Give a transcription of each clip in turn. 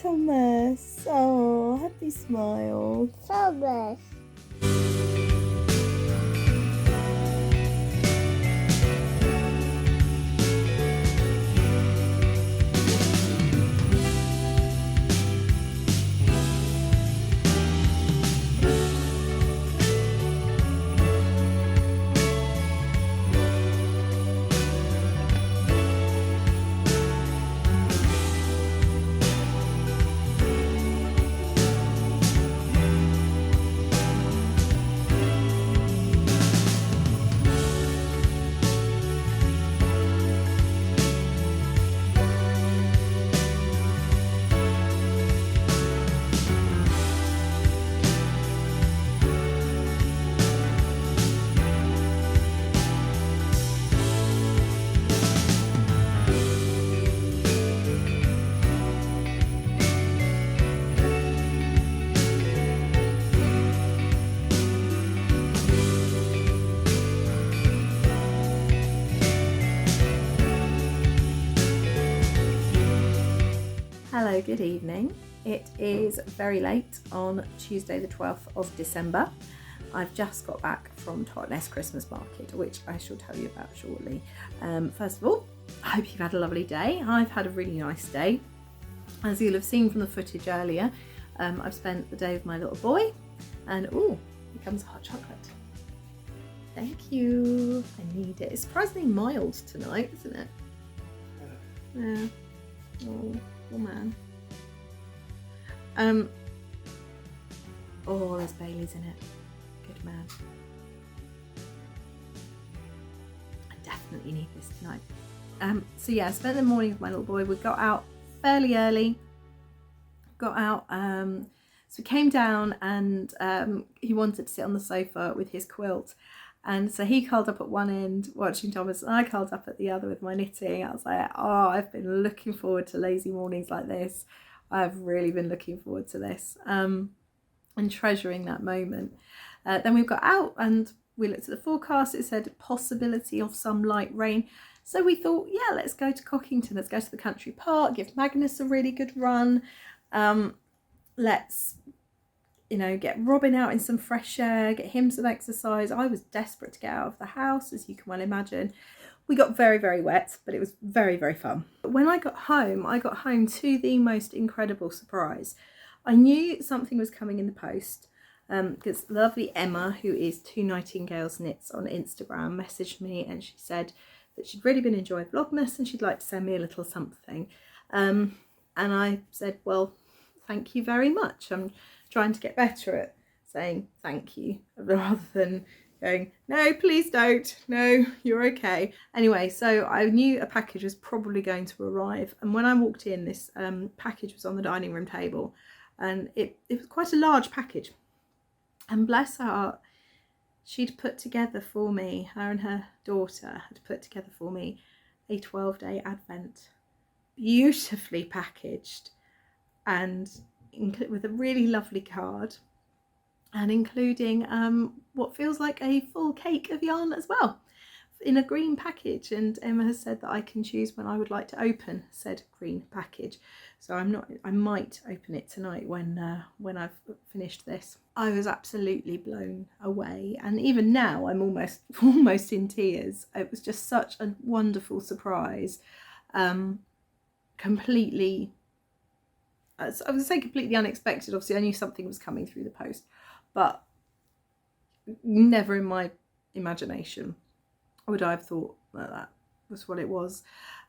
Thomas. Oh, happy smile. Thomas. Hello, good evening. It is very late on Tuesday the 12th of December. I've just got back from Totnes Christmas market, which I shall tell you about shortly. First of all, I hope you've had a lovely day. I've had a really nice day. As you'll have seen from the footage earlier, I've spent the day with my little boy, and oh, here comes hot chocolate. Thank you. I need it. It's surprisingly mild tonight, isn't it? Yeah. Oh man. Oh, there's Bailey's in it. Good man. I definitely need this tonight. So yeah, I spent the morning with my little boy. We got out fairly early. So we came down and he wanted to sit on the sofa with his quilt. And so he curled up at one end watching Thomas, and I curled up at the other with my knitting. I was like, oh, I've been looking forward to lazy mornings like this. I've really been looking forward to this and treasuring that moment. Then we got out and we looked at the forecast. It said possibility of some light rain. So we thought, yeah, let's go to Cockington. Let's go to the country park, give Magnus a really good run. Let's get Robin out in some fresh air, get him some exercise. I was desperate to get out of the house, as you can well imagine. We got very, very wet, but it was very, very fun. But when I got home to the most incredible surprise. I knew something was coming in the post because lovely Emma, who is Two Nightingales Knits on Instagram, messaged me and she said that she'd really been enjoying Vlogmas and she'd like to send me a little something. And I said, well, thank you very much. I'm trying to get better at saying thank you rather than going, no, please don't, no, you're okay. Anyway, so I knew a package was probably going to arrive, and when I walked in, this package was on the dining room table, and it was quite a large package, and bless her heart, she'd put together for me, her and her daughter had put together for me a 12-day advent, beautifully packaged, and with a really lovely card, and including what feels like a full cake of yarn as well in a green package. And Emma has said that I can choose when I would like to open said green package, so I might open it tonight when I've finished this. I was absolutely blown away, and even now I'm almost in tears. It was just such a wonderful surprise. Completely, I would say completely unexpected. Obviously I knew something was coming through the post, but never in my imagination would I have thought that was what it was.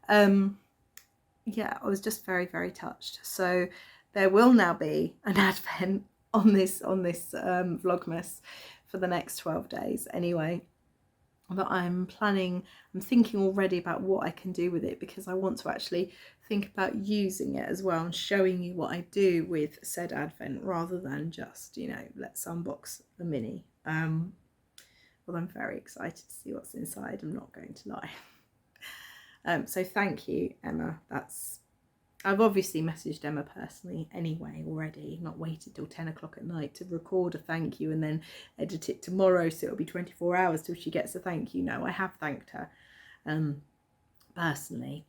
Yeah, I was just very, very touched. So there will now be an advent on this Vlogmas for the next 12 days anyway. But I'm thinking already about what I can do with it, because I want to actually think about using it as well and showing you what I do with said advent, rather than just, let's unbox the mini. Well, I'm very excited to see what's inside, I'm not going to lie. So thank you, Emma. I've obviously messaged Emma personally anyway already, not waited till 10 o'clock at night to record a thank you and then edit it tomorrow, so it'll be 24 hours till she gets a thank you. No, I have thanked her personally.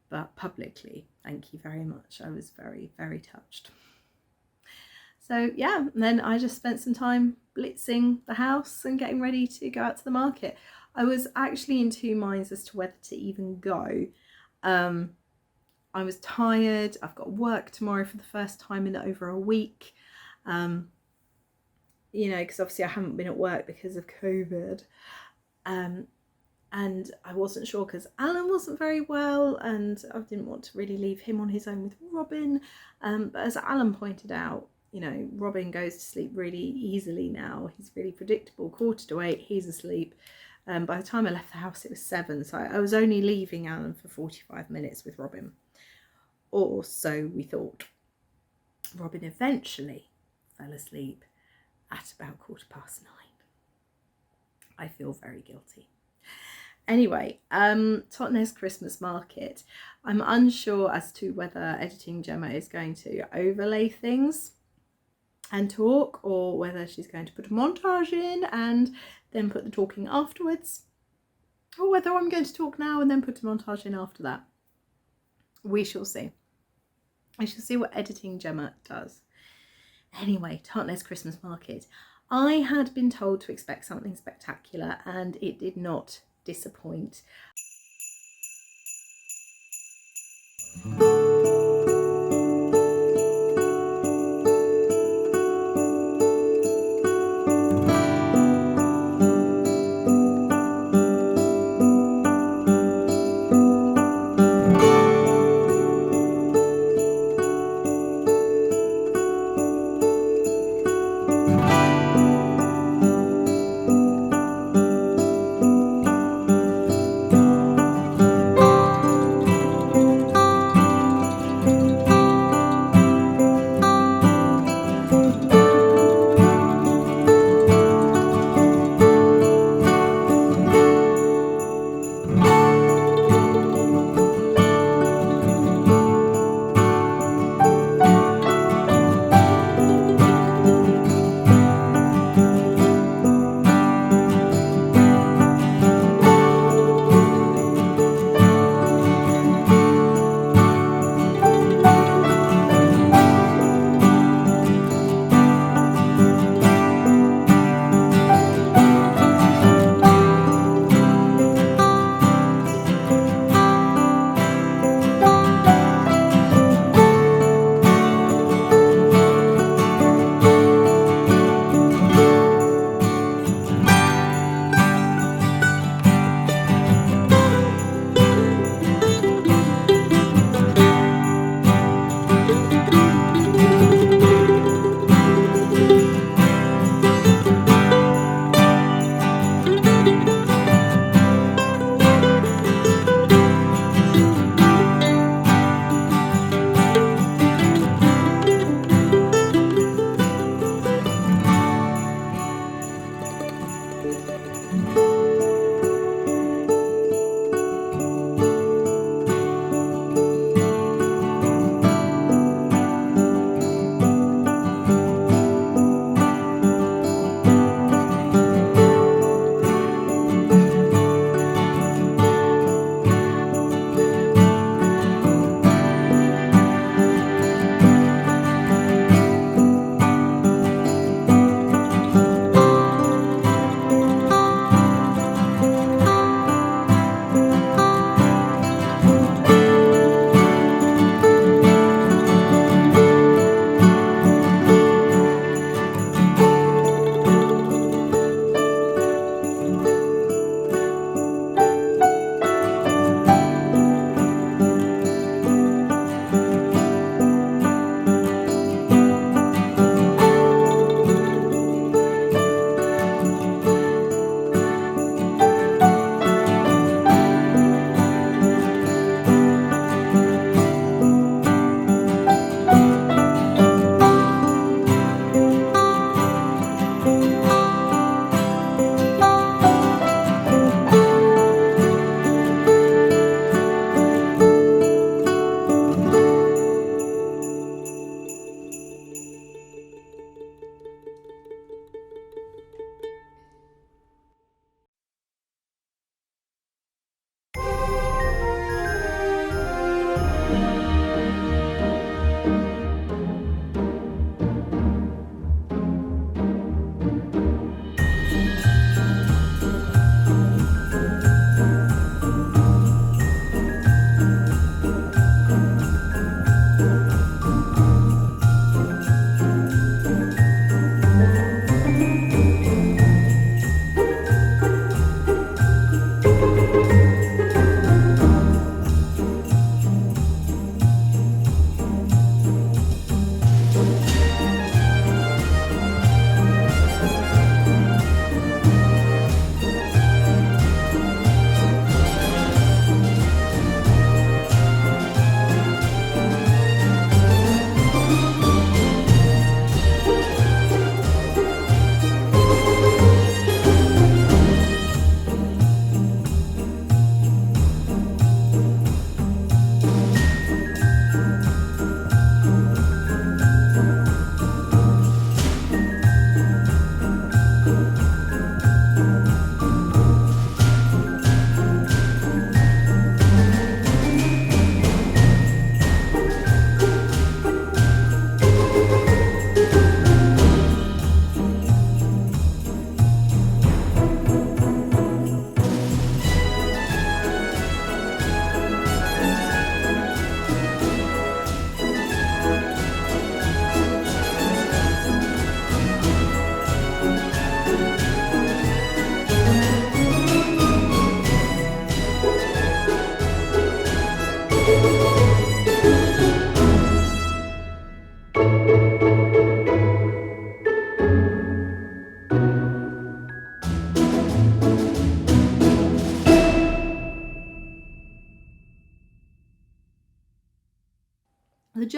but publicly, thank you very much. I was very, very touched. So yeah, and then I just spent some time blitzing the house and getting ready to go out to the market. I was actually in two minds as to whether to even go. I was tired. I've got work tomorrow for the first time in over a week. You know, because obviously I haven't been at work because of COVID. And I wasn't sure because Alan wasn't very well and I didn't want to really leave him on his own with Robin. But as Alan pointed out, you know, Robin goes to sleep really easily now. He's really predictable. 7:45, he's asleep. By the time I left the house, it was 7. So I was only leaving Alan for 45 minutes with Robin. Or so we thought. Robin eventually fell asleep at about 9:15. I feel very guilty. Anyway, Totnes Christmas market. I'm unsure as to whether Editing Gemma is going to overlay things and talk, or whether she's going to put a montage in and then put the talking afterwards, or whether I'm going to talk now and then put a montage in after that. We shall see. I shall see what Editing Gemma does. Anyway, Totnes Christmas market. I had been told to expect something spectacular and it did not disappoint.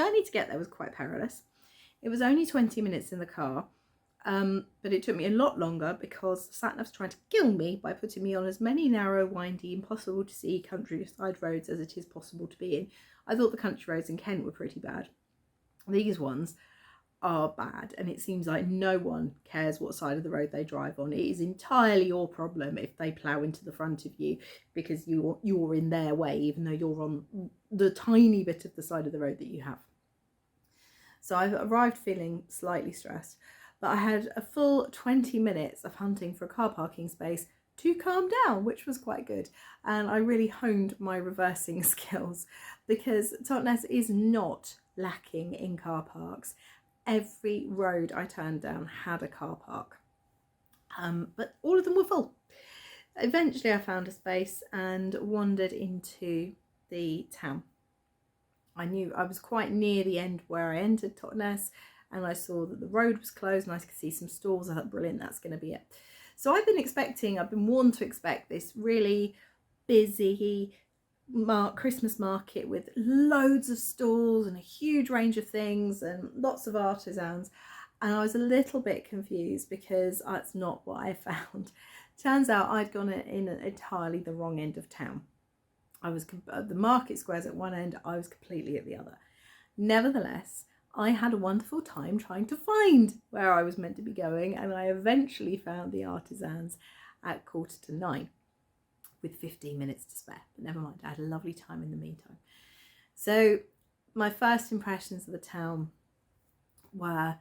journey to get there was quite perilous. It was only 20 minutes in the car, but it took me a lot longer because Satnav's trying to kill me by putting me on as many narrow, windy, impossible to see countryside roads as it is possible to be in. I thought the country roads in Kent were pretty bad. These ones are bad, and it seems like no one cares what side of the road they drive on. It is entirely your problem if they plough into the front of you because you're in their way, even though you're on the tiny bit of the side of the road that you have. So I arrived feeling slightly stressed, but I had a full 20 minutes of hunting for a car parking space to calm down, which was quite good. And I really honed my reversing skills because Totnes is not lacking in car parks. Every road I turned down had a car park, but all of them were full. Eventually I found a space and wandered into the town. I knew I was quite near the end where I entered Totnes, and I saw that the road was closed and I could see some stalls. I thought, brilliant, that's going to be it. So I've been warned to expect this really busy Christmas market with loads of stalls and a huge range of things and lots of artisans, and I was a little bit confused because that's not what I found. Turns out I'd gone in entirely the wrong end of town. I was the market squares at one end, I was completely at the other. Nevertheless, I had a wonderful time trying to find where I was meant to be going, and I eventually found the artisans at 9:15 with 15 minutes to spare. But never mind, I had a lovely time in the meantime. So my first impressions of the town were,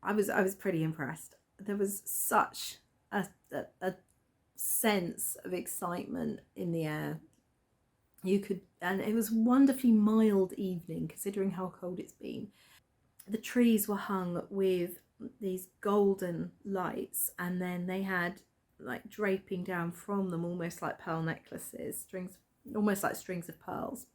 I was pretty impressed. There was such a sense of excitement in the air. And it was a wonderfully mild evening considering how cold it's been. The trees were hung with these golden lights, and then they had like draping down from them almost like pearl necklaces, almost like strings of pearls,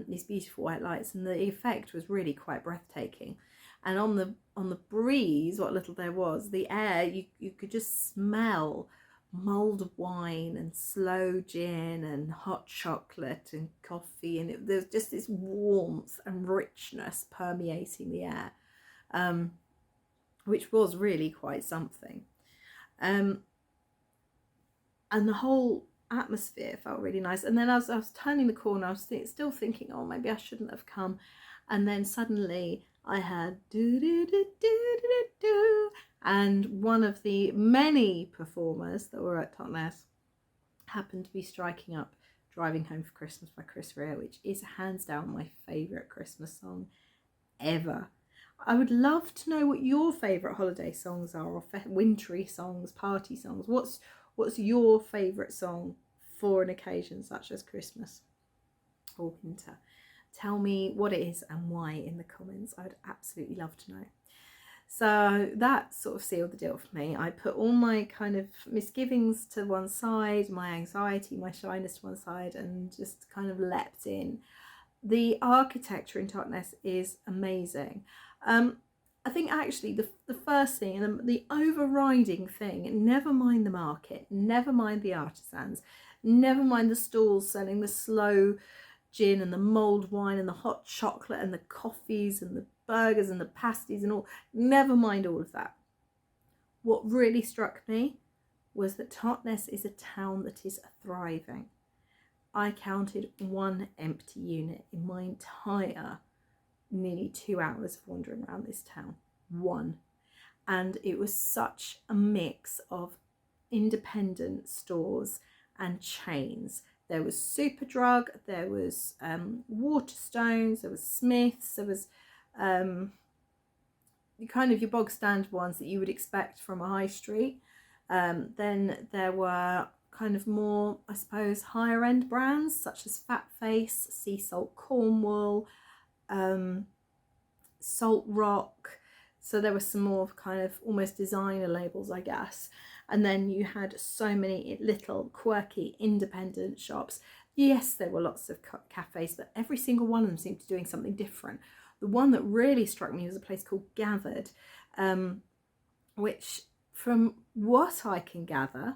these beautiful white lights, and the effect was really quite breathtaking. And on the breeze, what little there was, the air, you could just smell mulled wine and slow gin and hot chocolate and coffee, and there's just this warmth and richness permeating the air, which was really quite something. And the whole atmosphere felt really nice. And then as I was turning the corner, I was still thinking, oh, maybe I shouldn't have come. And then suddenly I heard do do do do do do, and one of the many performers that were at Totnes happened to be striking up Driving Home for Christmas by Chris Rea, which is hands down my favourite Christmas song ever. I would love to know what your favourite holiday songs are, or wintry songs, party songs. What's your favourite song for an occasion such as Christmas or winter? Tell me what it is and why in the comments. I'd absolutely love to know. So that sort of sealed the deal for me. I put all my kind of misgivings to one side, my anxiety, my shyness to one side, and just kind of leapt in. The architecture in Totnes is amazing. I think actually the first thing and the overriding thing, never mind the market, never mind the artisans, never mind the stalls selling the slow gin and the mulled wine and the hot chocolate and the coffees and the burgers and the pasties and all, never mind all of that. What really struck me was that Totnes is a town that is thriving. I counted one empty unit in my entire nearly 2 hours of wandering around this town. One. And it was such a mix of independent stores and chains. There was Superdrug, there was Waterstones, there was Smiths, there was kind of your bog standard ones that you would expect from a high street. Then there were kind of more, I suppose, higher end brands such as Fat Face, Sea Salt Cornwall, Salt Rock. So there were some more kind of almost designer labels, I guess. And then you had so many little quirky independent shops. Yes, there were lots of cafes, but every single one of them seemed to be doing something different. The one that really struck me was a place called Gathered, which from what I can gather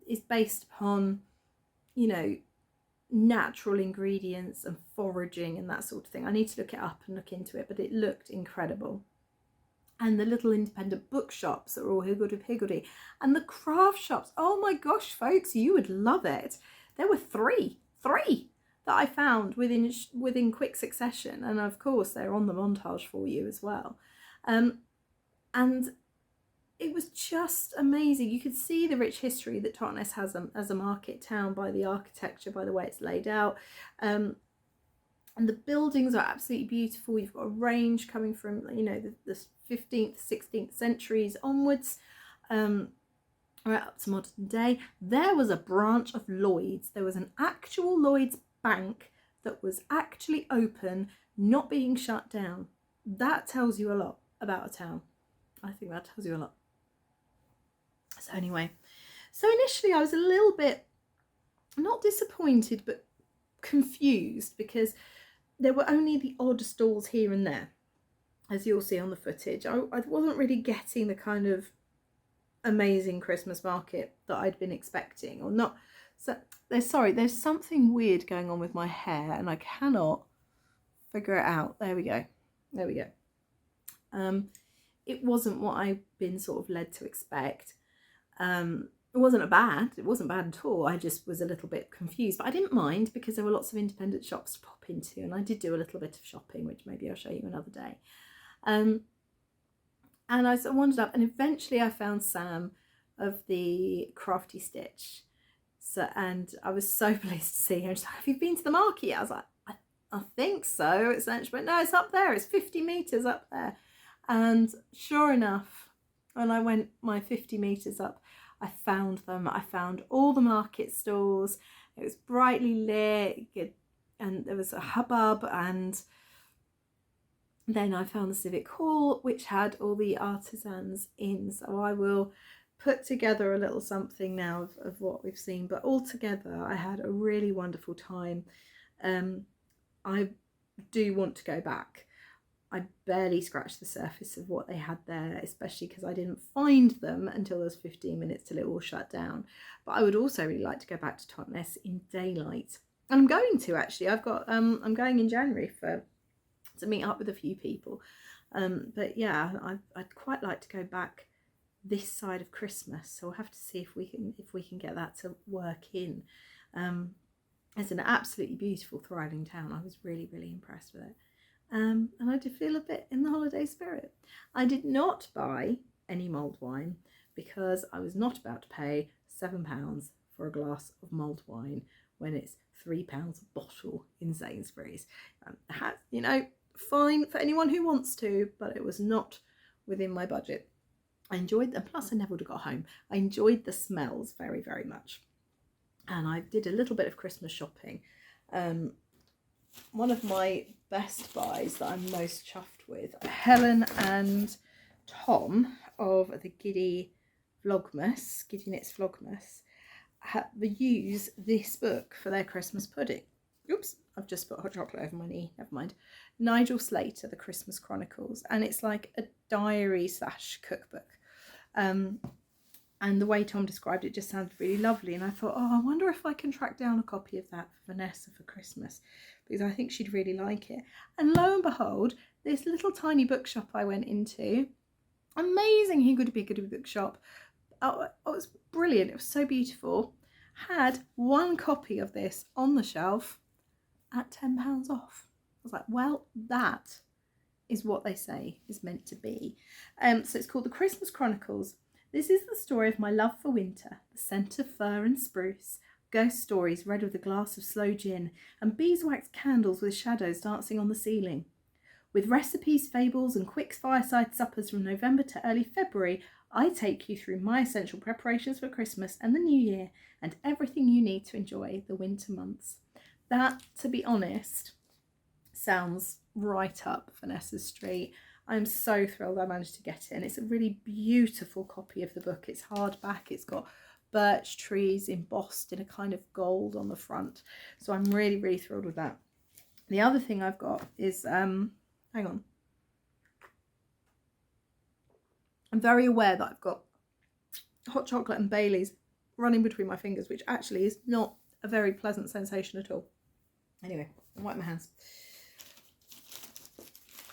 is based upon, you know, natural ingredients and foraging and that sort of thing. I need to look it up and look into it, but it looked incredible. And the little independent bookshops that were all higgledy-piggledy, and the craft shops. Oh my gosh, folks, you would love it. There were three that I found within quick succession, and of course they're on the montage for you as well. And it was just amazing. You could see the rich history that Totnes has as a market town by the architecture, by the way it's laid out. And the buildings are absolutely beautiful. You've got a range coming from, you know, the 15th, 16th centuries onwards, right up to modern day. There was a branch of Lloyd's. There was an actual Lloyd's bank that was actually open, not being shut down. That tells you a lot about a town. I think that tells you a lot. So anyway, so initially I was a little bit, not disappointed, but confused, because there were only the odd stalls here and there, as you'll see on the footage. I wasn't really getting the kind of amazing Christmas market that I'd been expecting, or not. So there's something weird going on with my hair and I cannot figure it out. There we go. It wasn't what I've been sort of led to expect. It wasn't bad at all. I just was a little bit confused, but I didn't mind because there were lots of independent shops to pop into, and I did do a little bit of shopping, which maybe I'll show you another day. And I sort of wandered up, and eventually I found Sam of the Crafty Stitch. So, and I was so pleased to see her. She's like, "Have you been to the market yet?" I was like, I think so. It's she went, "No, it's up there. It's 50 meters up there." And sure enough, when I went my 50 meters up, I found them. I found all the market stalls. It was brightly lit, and there was a hubbub. And then I found the Civic Hall, which had all the artisans in. So I will put together a little something now of what we've seen. But altogether, I had a really wonderful time. I do want to go back. I barely scratched the surface of what they had there, especially because I didn't find them until there was 15 minutes till it all shut down. But I would also really like to go back to Totnes in daylight. And I'm going to, actually. I'm going in January to meet up with a few people. But yeah, I'd quite like to go back this side of Christmas. So we'll have to see if we can get that to work in. It's an absolutely beautiful, thriving town. I was really, really impressed with it. And I did feel a bit in the holiday spirit. I did not buy any mulled wine because I was not about to pay £7 for a glass of mulled wine when it's £3 a bottle in Sainsbury's. You know, fine for anyone who wants to, but it was not within my budget. I enjoyed them, plus I never would have got home. I enjoyed the smells very, very much. And I did a little bit of Christmas shopping. One of my best buys that I'm most chuffed with, Helen and Tom of the Giddy Knits Vlogmas, use this book for their Christmas pudding. Oops, I've just put hot chocolate over my knee, never mind. Nigel Slater, The Christmas Chronicles, and it's like a diary / cookbook. And the way Tom described it just sounded really lovely. And I thought, oh, I wonder if I can track down a copy of that for Vanessa for Christmas, because I think she'd really like it. And lo and behold, this little tiny bookshop I went into, amazing higgledy-piggledy bookshop. Oh, it was brilliant. It was so beautiful. Had one copy of this on the shelf at £10 off. I was like, well, that is what they say is meant to be. So it's called The Christmas Chronicles. This is the story of my love for winter, the scent of fir and spruce, ghost stories read with a glass of sloe gin, and beeswax candles with shadows dancing on the ceiling. With recipes, fables, and quick fireside suppers from November to early February, I take you through my essential preparations for Christmas and the New Year, and everything you need to enjoy the winter months. That, to be honest, sounds right up Vanessa's street. I'm so thrilled I managed to get it, and it's a really beautiful copy of the book. It's hardback, it's got birch trees embossed in a kind of gold on the front, so I'm really, really thrilled with that. The other thing I've got is, hang on, I'm very aware that I've got hot chocolate and Baileys running between my fingers, which actually is not a very pleasant sensation at all. Anyway, I'll wipe my hands.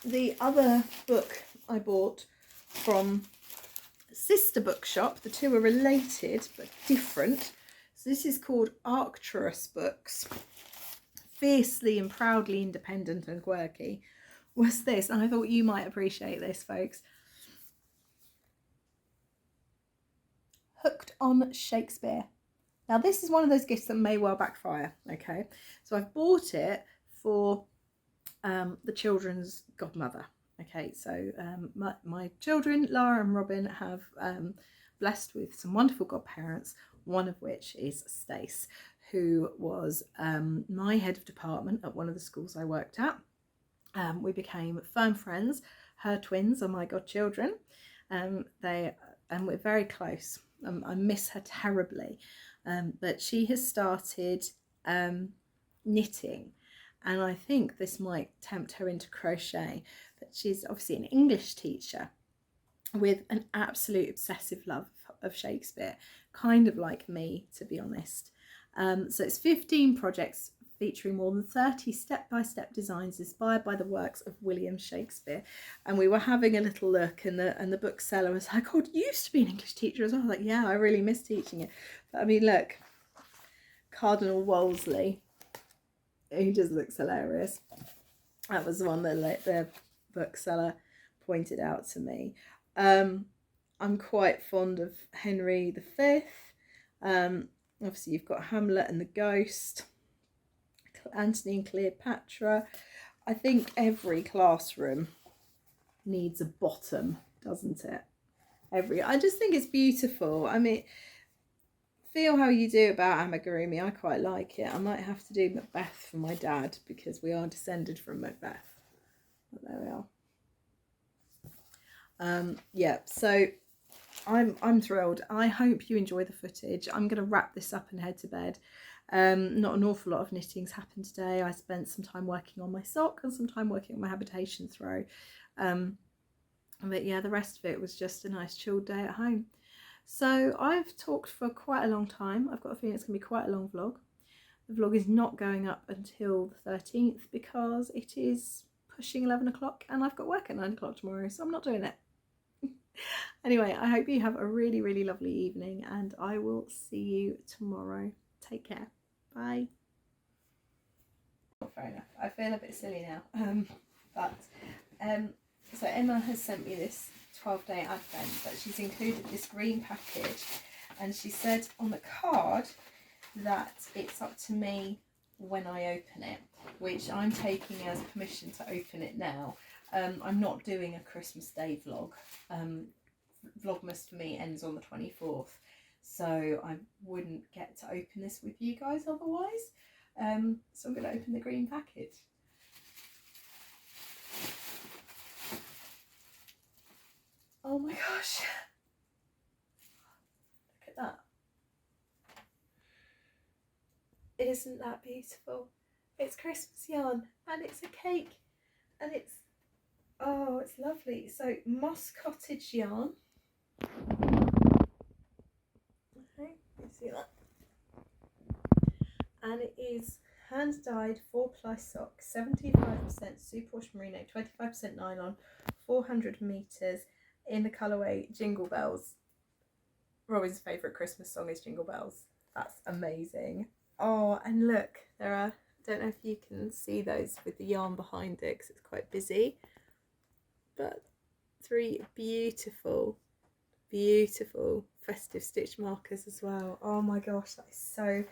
The other book I bought from sister bookshop, the two are related but different. So this is called Arcturus Books. Fiercely and proudly independent and quirky. Was this, and I thought you might appreciate this, folks. Hooked on Shakespeare. Now this is one of those gifts that may well backfire, okay? So I've bought it for the children's godmother. Okay, so my children, Lara and Robin, have blessed with some wonderful godparents, one of which is Stace, who was my head of department at one of the schools I worked at. We became firm friends. Her twins are my godchildren. And we're very close. I miss her terribly. But she has started knitting, and I think this might tempt her into crochet. But she's obviously an English teacher with an absolute obsessive love of Shakespeare, kind of like me, to be honest. So it's 15 projects featuring more than 30 step-by-step designs inspired by the works of William Shakespeare. And we were having a little look, and the bookseller was like, "Oh, you used to be an English teacher as well." I was like, "Yeah, I really miss teaching it." But I mean, look, Cardinal Wolsey, he just looks hilarious. That was the one that the bookseller pointed out to me. I'm quite fond of Henry V. Obviously you've got Hamlet and the Ghost, Antony and Cleopatra. I think every classroom needs a bottom, doesn't it? I just think it's beautiful. I mean, feel how you do about amigurumi. I quite like it. I might have to do Macbeth for my dad because we are descended from Macbeth. But there we are. Yeah, so I'm thrilled. I hope you enjoy the footage. I'm going to wrap this up and head to bed. Not an awful lot of knitting's happened today. I spent some time working on my sock and some time working on my habitation throw. But yeah, the rest of it was just a nice chilled day at home. So I've talked for quite a long time. I've got a feeling it's going to be quite a long vlog. The vlog is not going up until the 13th because it is pushing 11 o'clock and I've got work at 9 o'clock tomorrow, so I'm not doing it. Anyway, I hope you have a really, really lovely evening, and I will see you tomorrow. Take care. Bye. Fair enough. I feel a bit silly now. So Emma has sent me this 12-day advent, but she's included this green package, and she said on the card that it's up to me when I open it, which I'm taking as permission to open it now. I'm not doing a Christmas Day vlog. Vlogmas for me ends on the 24th, so I wouldn't get to open this with you guys otherwise. So I'm going to open the green package. Oh my gosh, look at that. Isn't that beautiful? It's Christmas yarn and it's a cake and it's, oh, it's lovely. So Moss Cottage yarn. Okay, you see that? And it is hand dyed 4-ply sock, 75% superwash merino, 25% nylon, 400 meters in the colourway Jingle Bells. Robin's favourite Christmas song is Jingle Bells. That's amazing. Oh, and look, there are, I don't know if you can see those with the yarn behind it because it's quite busy, but 3 beautiful, beautiful festive stitch markers as well. Oh my gosh, that is so...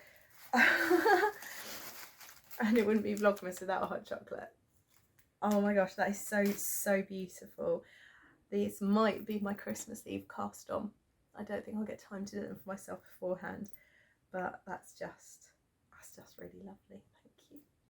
And it wouldn't be Vlogmas without a hot chocolate. Oh my gosh, that is so, so beautiful. These might be my Christmas Eve cast on. I don't think I'll get time to do them for myself beforehand, but that's just really lovely.